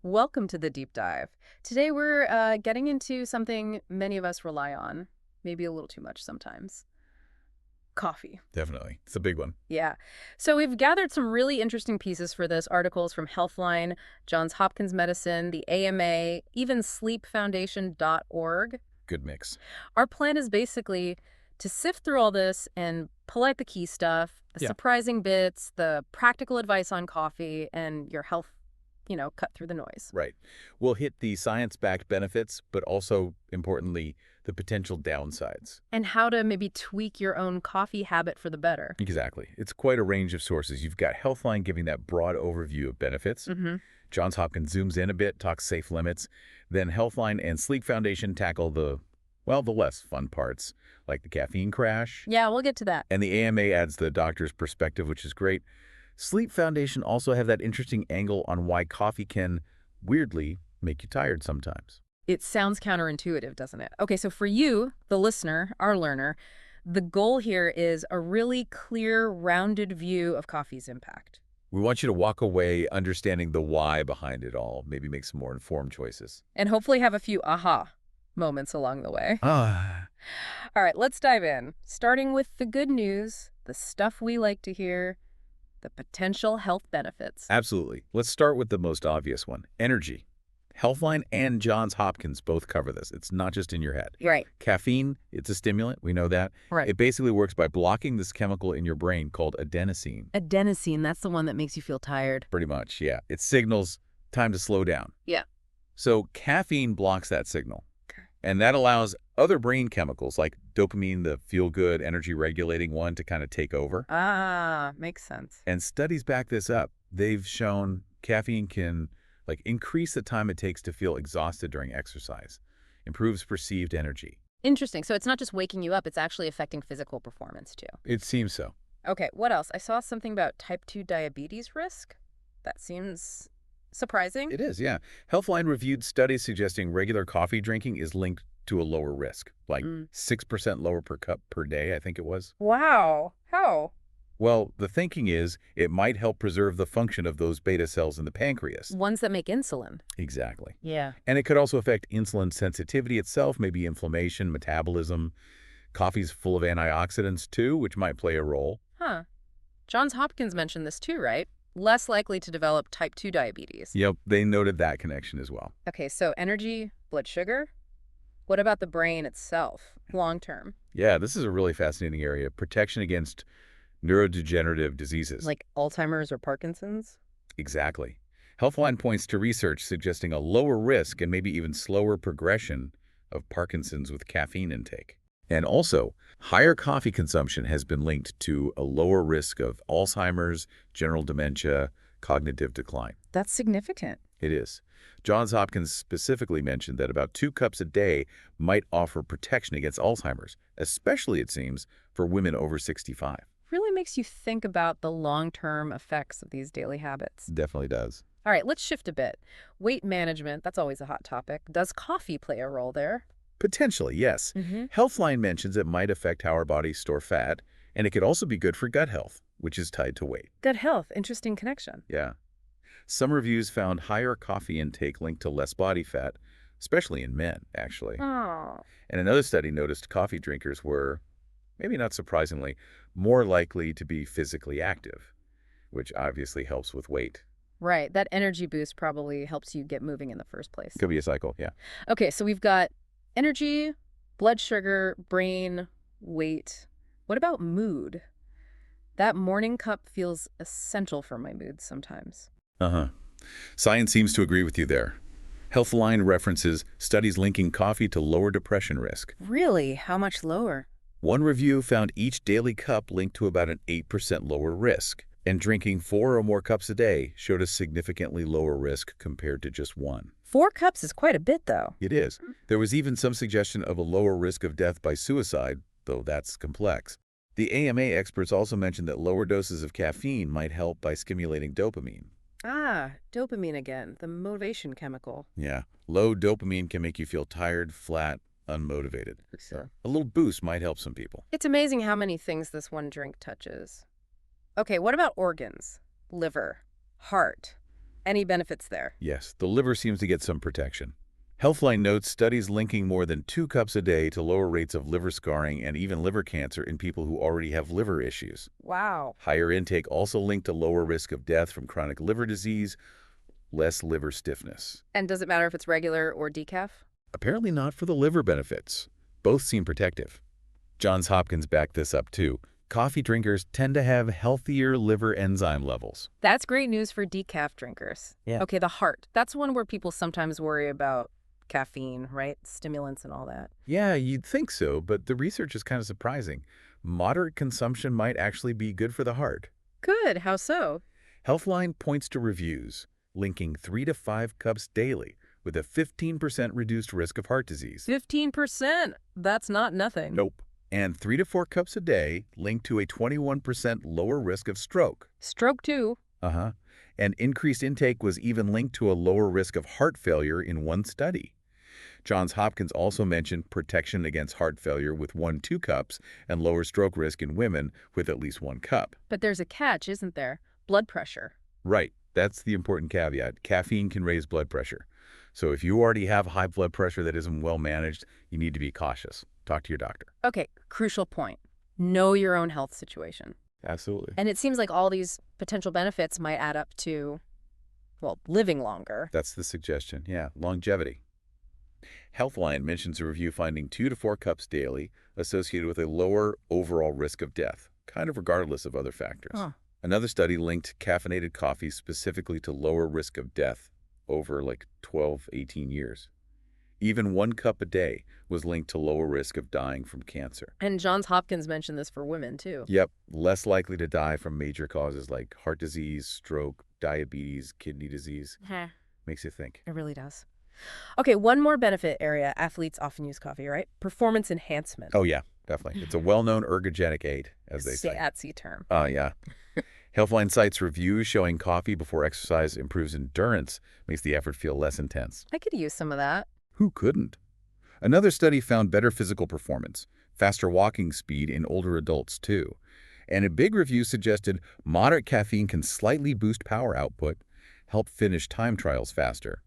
Welcome to the deep dive. Today we're getting into something many of us rely on, maybe a little too much sometimes. Coffee. Definitely. It's a big one. Yeah. So we've gathered some really interesting pieces for this, articles from Healthline, Johns Hopkins Medicine, the AMA, even sleepfoundation.org. Good mix. Our plan is basically to sift through all this and pull out the key stuff, the Yeah. surprising bits, the practical advice on coffee, and your health, cut through the noise. Right. We'll hit the science-backed benefits, but also, importantly, the potential downsides. And how to maybe tweak your own coffee habit for the better. Exactly. It's quite a range of sources. You've got Healthline giving that broad overview of benefits. Mm-hmm. Johns Hopkins zooms in a bit, talks safe limits. Then Healthline and Sleep Foundation tackle the less fun parts, like the caffeine crash. Yeah, we'll get to that. And the AMA adds the doctor's perspective, which is great. Sleep Foundation also have that interesting angle on why coffee can, weirdly, make you tired sometimes. It sounds counterintuitive, doesn't it? Okay, so for you, the listener, our learner, the goal here is a really clear, rounded view of coffee's impact. We want you to walk away understanding the why behind it all, maybe make some more informed choices. And hopefully have a few aha moments along the way. Ah, All right, let's dive in. Starting with the good news, the stuff we like to hear, the potential health benefits. absolutely. Let's start with the most obvious one, energy. Healthline and Johns Hopkins both cover this. It's not just in your head. Right. Caffeine, it's a stimulant. We know that. Right. It basically works by blocking this chemical in your brain called adenosine. Adenosine, that's the one that makes you feel tired. Pretty much, yeah. It signals time to slow down. Yeah. So caffeine blocks that signal. Okay. And that allows other brain chemicals like dopamine, the feel-good, energy-regulating one, to kind of take over. Ah, makes sense. And studies back this up. They've shown caffeine can increase the time it takes to feel exhausted during exercise, improves perceived energy. Interesting. So it's not just waking you up, it's actually affecting physical performance too. It seems so. Okay, what else? I saw something about type 2 diabetes risk. That seems surprising. It is, yeah. Healthline reviewed studies suggesting regular coffee drinking is linked to a lower risk, like 6% lower per cup per day, I think it was. Wow. How? Well, the thinking is it might help preserve the function of those beta cells in the pancreas. Ones that make insulin. Exactly. Yeah. And it could also affect insulin sensitivity itself, maybe inflammation, metabolism. Coffee's full of antioxidants too, which might play a role. Huh. Johns Hopkins mentioned this too, right? Less likely to develop type 2 diabetes. Yep, they noted that connection as well. Okay, so energy, blood sugar. What about the brain itself, long term? Yeah, this is a really fascinating area. Protection against neurodegenerative diseases. Like Alzheimer's or Parkinson's? Exactly. Healthline points to research suggesting a lower risk and maybe even slower progression of Parkinson's with caffeine intake. And also, higher coffee consumption has been linked to a lower risk of Alzheimer's, general dementia, cognitive decline. That's significant. It is. Johns Hopkins specifically mentioned that about 2 cups a day might offer protection against Alzheimer's, especially, it seems, for women over 65. Really makes you think about the long-term effects of these daily habits. Definitely does. All right, let's shift a bit. Weight management, that's always a hot topic. Does coffee play a role there? Potentially, yes. Mm-hmm. Healthline mentions it might affect how our bodies store fat, and it could also be good for gut health, which is tied to weight. Gut health, interesting connection. Yeah. Some reviews found higher coffee intake linked to less body fat, especially in men, actually. Oh. And another study noticed coffee drinkers were, maybe not surprisingly, more likely to be physically active, which obviously helps with weight. Right, that energy boost probably helps you get moving in the first place. Could be a cycle, yeah. Okay, so we've got energy, blood sugar, brain, weight. What about mood? That morning cup feels essential for my mood sometimes. Uh-huh. Science seems to agree with you there. Healthline references studies linking coffee to lower depression risk. Really? How much lower? One review found each daily cup linked to about an 8% lower risk, and drinking 4 or more cups a day showed a significantly lower risk compared to just 1. 4 cups is quite a bit, though. It is. There was even some suggestion of a lower risk of death by suicide, though that's complex. The AMA experts also mentioned that lower doses of caffeine might help by stimulating dopamine. Ah, dopamine again, the motivation chemical. Yeah, low dopamine can make you feel tired, flat, unmotivated. So A little boost might help some people. it's amazing how many things this one drink touches. Okay, what about organs? Liver, heart. Any benefits there? Yes, the liver seems to get some protection. Healthline notes studies linking more than 2 cups a day to lower rates of liver scarring and even liver cancer in people who already have liver issues. Wow. Higher intake also linked to lower risk of death from chronic liver disease, less liver stiffness. And does it matter if it's regular or decaf? Apparently not for the liver benefits. Both seem protective. Johns Hopkins backed this up too. Coffee drinkers tend to have healthier liver enzyme levels. That's great news for decaf drinkers. Yeah. Okay, the heart. That's one where people sometimes worry about caffeine, right? Stimulants and all that. Yeah, you'd think so, but the research is kind of surprising. Moderate consumption might actually be good for the heart. Good. How so? Healthline points to reviews linking 3 to 5 cups daily with a 15% reduced risk of heart disease. 15%. That's not nothing. Nope. And 3 to 4 cups a day linked to a 21% lower risk of stroke. Stroke too. Uh-huh. And increased intake was even linked to a lower risk of heart failure in one study. Johns Hopkins also mentioned protection against heart failure with 2 cups and lower stroke risk in women with at least 1 cup. But there's a catch, isn't there? Blood pressure. Right. That's the important caveat. Caffeine can raise blood pressure. So if you already have high blood pressure that isn't well managed, you need to be cautious. Talk to your doctor. Okay, crucial point. Know your own health situation. Absolutely. And it seems like all these potential benefits might add up to, well, living longer. That's the suggestion. Yeah, longevity. Healthline mentions a review finding 2 to 4 cups daily associated with a lower overall risk of death, kind of regardless of other factors. Huh. Another study linked caffeinated coffee specifically to lower risk of death over like 12, 18 years. Even 1 cup a day was linked to lower risk of dying from cancer. And Johns Hopkins mentioned this for women, too. Yep, less likely to die from major causes like heart disease, stroke, diabetes, kidney disease. Makes you think. It really does. Okay, one more benefit area athletes often use coffee, right? Performance enhancement. Oh, yeah, definitely. It's a well-known ergogenic aid, as they say. Fancy term. Yeah. Healthline cites reviews showing coffee before exercise improves endurance, makes the effort feel less intense. I could use some of that. Who couldn't? Another study found better physical performance, faster walking speed in older adults too. And a big review suggested moderate caffeine can slightly boost power output, help finish time trials faster.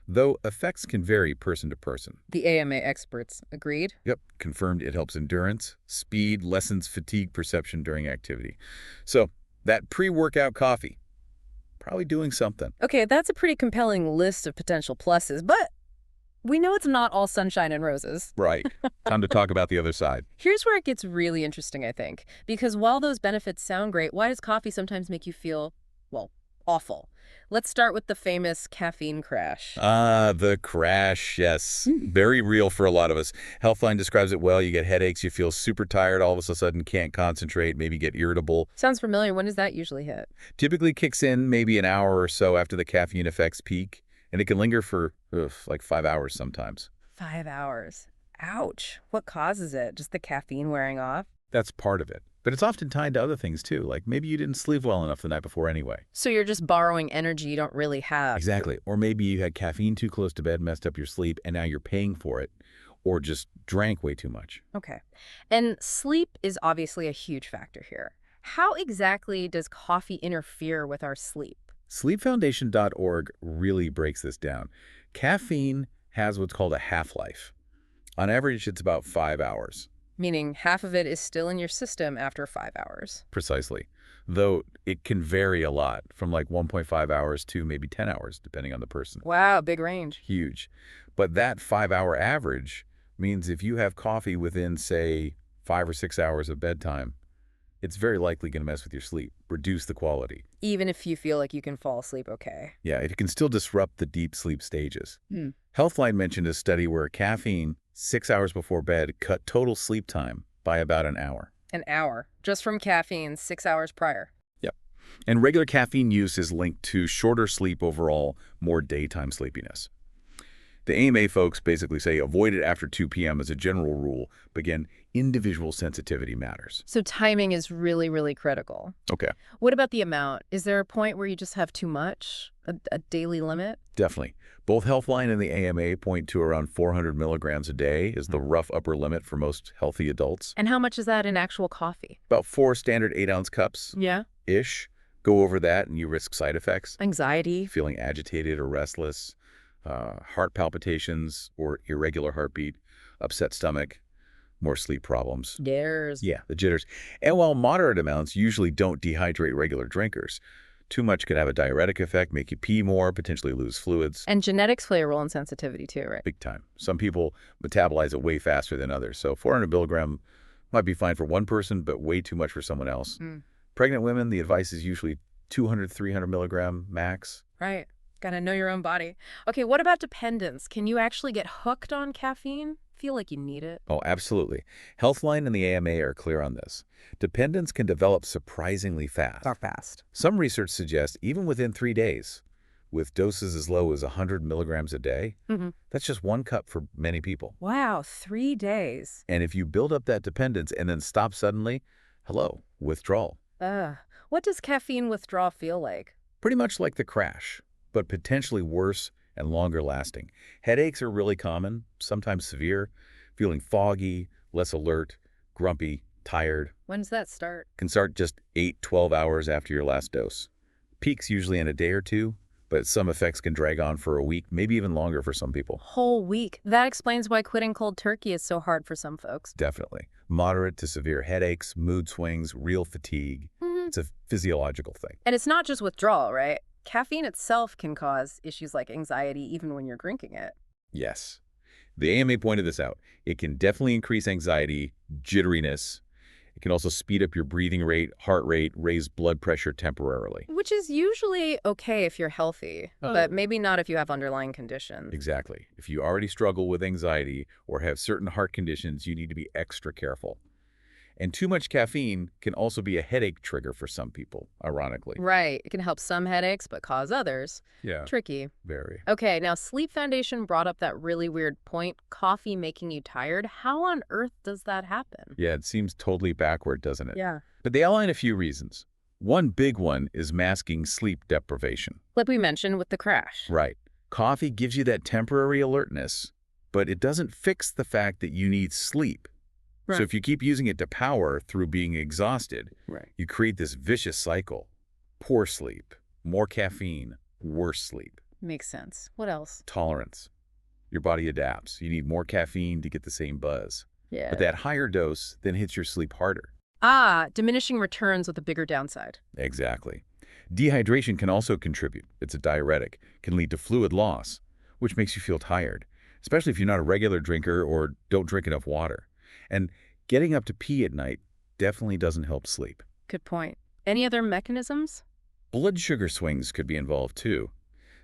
Though effects can vary person to person. The AMA experts agreed. Yep, confirmed it helps endurance, speed, lessens fatigue perception during activity. So, that pre-workout coffee, probably doing something. Okay, that's a pretty compelling list of potential pluses, but we know it's not all sunshine and roses. Right. Time to talk about the other side. Here's where it gets really interesting, I think. Because while those benefits sound great, why does coffee sometimes make you feel, well, awful? Let's start with the famous caffeine crash. The crash, yes. Very real for a lot of us. Healthline describes it well. You get headaches, you feel super tired, all of a sudden can't concentrate, maybe get irritable. Sounds familiar. When does that usually hit? Typically kicks in maybe an hour or so after the caffeine effects peak, and it can linger for like 5 hours sometimes. 5 hours. Ouch. What causes it? Just the caffeine wearing off? That's part of it. But it's often tied to other things too, like maybe you didn't sleep well enough the night before anyway. So you're just borrowing energy you don't really have. Exactly. Or maybe you had caffeine too close to bed, messed up your sleep, and now you're paying for it, or just drank way too much. Okay. And sleep is obviously a huge factor here. How exactly does coffee interfere with our sleep? Sleepfoundation.org really breaks this down. Caffeine has what's called a half-life. On average, it's about 5 hours. Meaning half of it is still in your system after 5 hours. Precisely. Though it can vary a lot, from like 1.5 hours to maybe 10 hours, depending on the person. Wow, big range. Huge. But that 5-hour average means if you have coffee within, say, 5 or 6 hours of bedtime, it's very likely going to mess with your sleep, reduce the quality. Even if you feel like you can fall asleep okay. Yeah, it can still disrupt the deep sleep stages. Healthline mentioned a study where caffeine 6 hours before bed cut total sleep time by about an hour. An hour, just from caffeine 6 hours prior. Yep. And regular caffeine use is linked to shorter sleep overall, more daytime sleepiness. The AMA folks basically say avoid it after 2 p.m. as a general rule, but again, individual sensitivity matters. So timing is really, really critical. Okay. What about the amount? Is there a point where you just have too much? A daily limit? Definitely. Both Healthline and the AMA point to around 400 milligrams a day is the rough upper limit for most healthy adults. And how much is that in actual coffee? About 4 standard 8-ounce cups. Yeah. Ish. Go over that and you risk side effects, Anxiety. feeling agitated or restless, heart palpitations or irregular heartbeat, upset stomach, more sleep problems. Dares. Yeah, the jitters. And while moderate amounts usually don't dehydrate regular drinkers, too much could have a diuretic effect, make you pee more, potentially lose fluids. And genetics play a role in sensitivity too, right? Big time. Some people metabolize it way faster than others. So 400 milligram might be fine for one person, but way too much for someone else. Mm. Pregnant women, the advice is usually 200, 300 milligram max. Right. Gotta know your own body. Okay, what about dependence? Can you actually get hooked on caffeine? Feel like you need it? Oh, absolutely. Healthline and the AMA are clear on this. Dependence can develop surprisingly fast. Are fast. Some research suggests even within 3 days, with doses as low as 100 milligrams a day, that's just 1 cup for many people. Wow, 3 days. And if you build up that dependence and then stop suddenly, hello, withdrawal. Ugh. What does caffeine withdrawal feel like? Pretty much like the crash, but potentially worse and longer lasting. Headaches are really common, sometimes severe, feeling foggy, less alert, grumpy, tired. When does that start? Can start just 8, 12 hours after your last dose. Peaks usually in a day or two, but some effects can drag on for a week, maybe even longer for some people. Whole week. That explains why quitting cold turkey is so hard for some folks. Definitely. Moderate to severe headaches, mood swings, real fatigue. It's a physiological thing. And it's not just withdrawal, right? Caffeine itself can cause issues like anxiety even when you're drinking it. Yes. The AMA pointed this out. It can definitely increase anxiety, jitteriness. It can also speed up your breathing rate, heart rate, raise blood pressure temporarily. Which is usually okay if you're healthy, but maybe not if you have underlying conditions. Exactly. If you already struggle with anxiety or have certain heart conditions, you need to be extra careful. And too much caffeine can also be a headache trigger for some people, ironically. Right. It can help some headaches, but cause others. Yeah. Tricky. Very. Okay, now Sleep Foundation brought up that really weird point, coffee making you tired. How on earth does that happen? Yeah, it seems totally backward, doesn't it? Yeah. But they outline a few reasons. One big one is masking sleep deprivation. Like we mentioned with the crash. Right. Coffee gives you that temporary alertness, but it doesn't fix the fact that you need sleep. Right. So if you keep using it to power through being exhausted, you create this vicious cycle. Poor sleep, more caffeine, worse sleep. Makes sense. What else? Tolerance. Your body adapts. You need more caffeine to get the same buzz. Yeah. But that higher dose then hits your sleep harder. Diminishing returns with a bigger downside. Exactly. Dehydration can also contribute. It's a diuretic, can lead to fluid loss, which makes you feel tired, especially if you're not a regular drinker or don't drink enough water. And getting up to pee at night definitely doesn't help sleep. Good point. Any other mechanisms? Blood sugar swings could be involved too,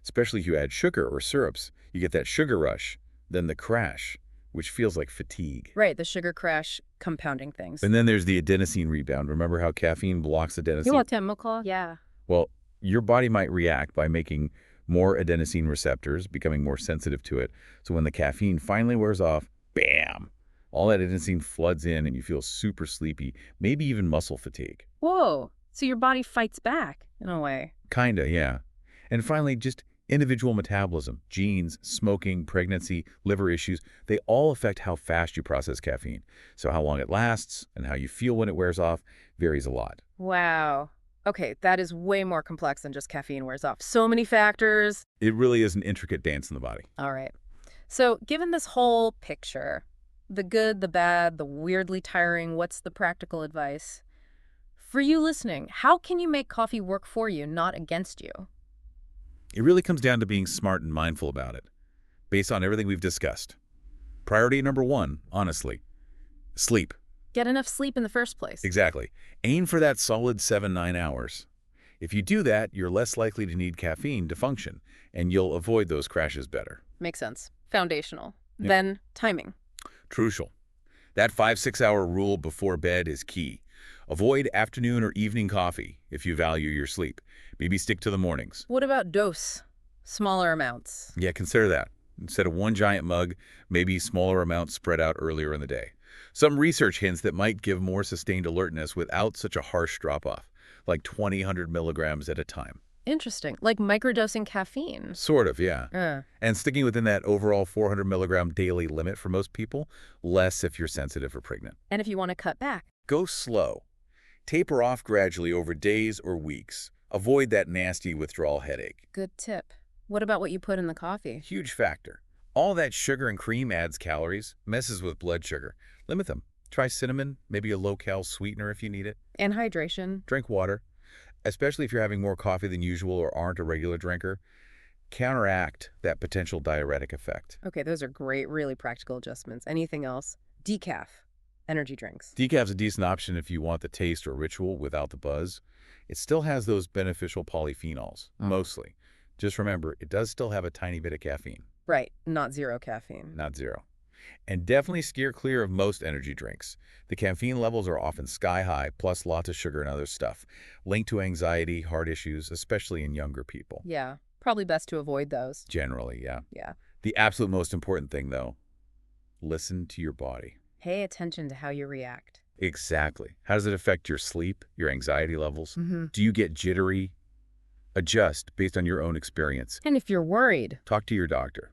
especially if you add sugar or syrups. You get that sugar rush, then the crash, which feels like fatigue. Right, the sugar crash compounding things. And then there's the adenosine rebound. Remember how caffeine blocks adenosine? You want chemical? Yeah. Well, your body might react by making more adenosine receptors, becoming more sensitive to it. So when the caffeine finally wears off, bam! All that adenosine floods in and you feel super sleepy, maybe even muscle fatigue. Whoa, so your body fights back, in a way. Kinda, yeah. And finally, just individual metabolism, genes, smoking, pregnancy, liver issues, they all affect how fast you process caffeine. So how long it lasts and how you feel when it wears off varies a lot. Wow. Okay, that is way more complex than just caffeine wears off. So many factors. It really is an intricate dance in the body. All right. So given this whole picture, the good, the bad, the weirdly tiring, what's the practical advice? For you listening, how can you make coffee work for you, not against you? It really comes down to being smart and mindful about it, based on everything we've discussed. Priority number 1, honestly, sleep. Get enough sleep in the first place. Exactly. Aim for that solid 7-9 hours. If you do that, you're less likely to need caffeine to function, and you'll avoid those crashes better. Makes sense. Foundational. Yep. Then timing. Crucial. That 5-6 hour rule before bed is key. Avoid afternoon or evening coffee if you value your sleep. Maybe stick to the mornings. What about dose? Smaller amounts. Yeah, consider that. Instead of one giant mug, maybe smaller amounts spread out earlier in the day. Some research hints that might give more sustained alertness without such a harsh drop-off, like 200 milligrams at a time. Interesting. Like microdosing caffeine. Sort of, yeah. And sticking within that overall 400 milligram daily limit for most people, less if you're sensitive or pregnant. And if you want to cut back. Go slow. Taper off gradually over days or weeks, Avoid that nasty withdrawal headache. Good tip. What about what you put in the coffee? Huge factor. All that sugar and cream adds calories, messes with blood sugar. Limit them. Try cinnamon, maybe a low-cal sweetener if you need it. And hydration. Drink water, especially if you're having more coffee than usual or aren't a regular drinker. Counteract that potential diuretic effect. Okay, those are great, really practical adjustments. Anything else? Decaf. Energy drinks. Decaf's a decent option if you want the taste or ritual without the buzz. It still has those beneficial polyphenols, mostly. Just remember, it does still have a tiny bit of caffeine. Right, not zero caffeine. Not zero. And definitely steer clear of most energy drinks. The caffeine levels are often sky high, plus lots of sugar and other stuff, linked to anxiety, heart issues, especially in younger people. Yeah, probably best to avoid those. Generally, yeah. Yeah. The absolute most important thing, though, listen to your body. Pay attention to how you react. Exactly. How does it affect your sleep, your anxiety levels? Mm-hmm. Do you get jittery? Adjust based on your own experience. And if you're worried, Talk to your doctor,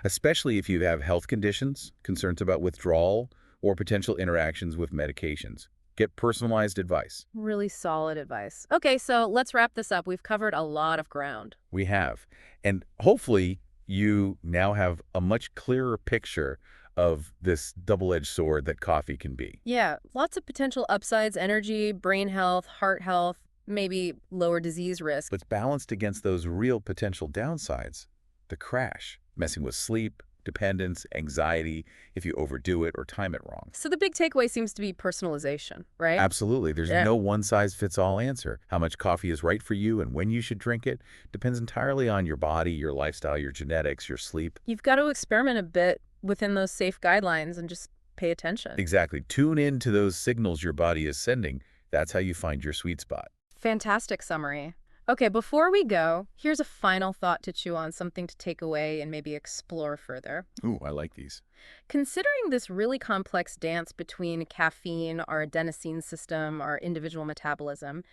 especially if you have health conditions, concerns about withdrawal, or potential interactions with medications. Get personalized advice. really solid advice. Okay, so let's wrap this up. We've covered a lot of ground. We have. And hopefully you now have a much clearer picture of this double-edged sword that coffee can be. Yeah, lots of potential upsides: energy, brain health, heart health, maybe lower disease risk. But it's balanced against those real potential downsides. The crash, messing with sleep, dependence, anxiety, if you overdo it or time it wrong. So the big takeaway seems to be personalization, right? Absolutely. There's Yeah. no one-size-fits-all answer. How much coffee is right for you and when you should drink it depends entirely on your body, your lifestyle, your genetics, your sleep. You've got to experiment a bit within those safe guidelines and just pay attention. Exactly. Tune in to those signals your body is sending. That's how you find your sweet spot. Fantastic summary. Okay, before we go, here's a final thought to chew on, something to take away and maybe explore further. Ooh, I like these. Considering this really complex dance between caffeine, our adenosine system, our individual metabolism,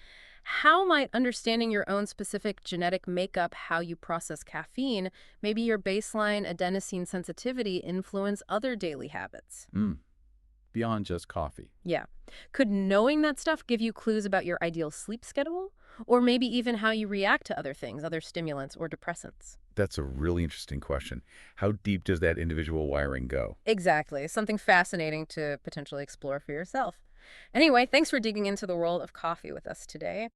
how might understanding your own specific genetic makeup, how you process caffeine, maybe your baseline adenosine sensitivity, influence other daily habits? Beyond just coffee. Yeah. Could knowing that stuff give you clues about your ideal sleep schedule? Or maybe even how you react to other things, other stimulants or depressants? That's a really interesting question. How deep does that individual wiring go? Exactly. Something fascinating to potentially explore for yourself. Anyway, thanks for digging into the world of coffee with us today.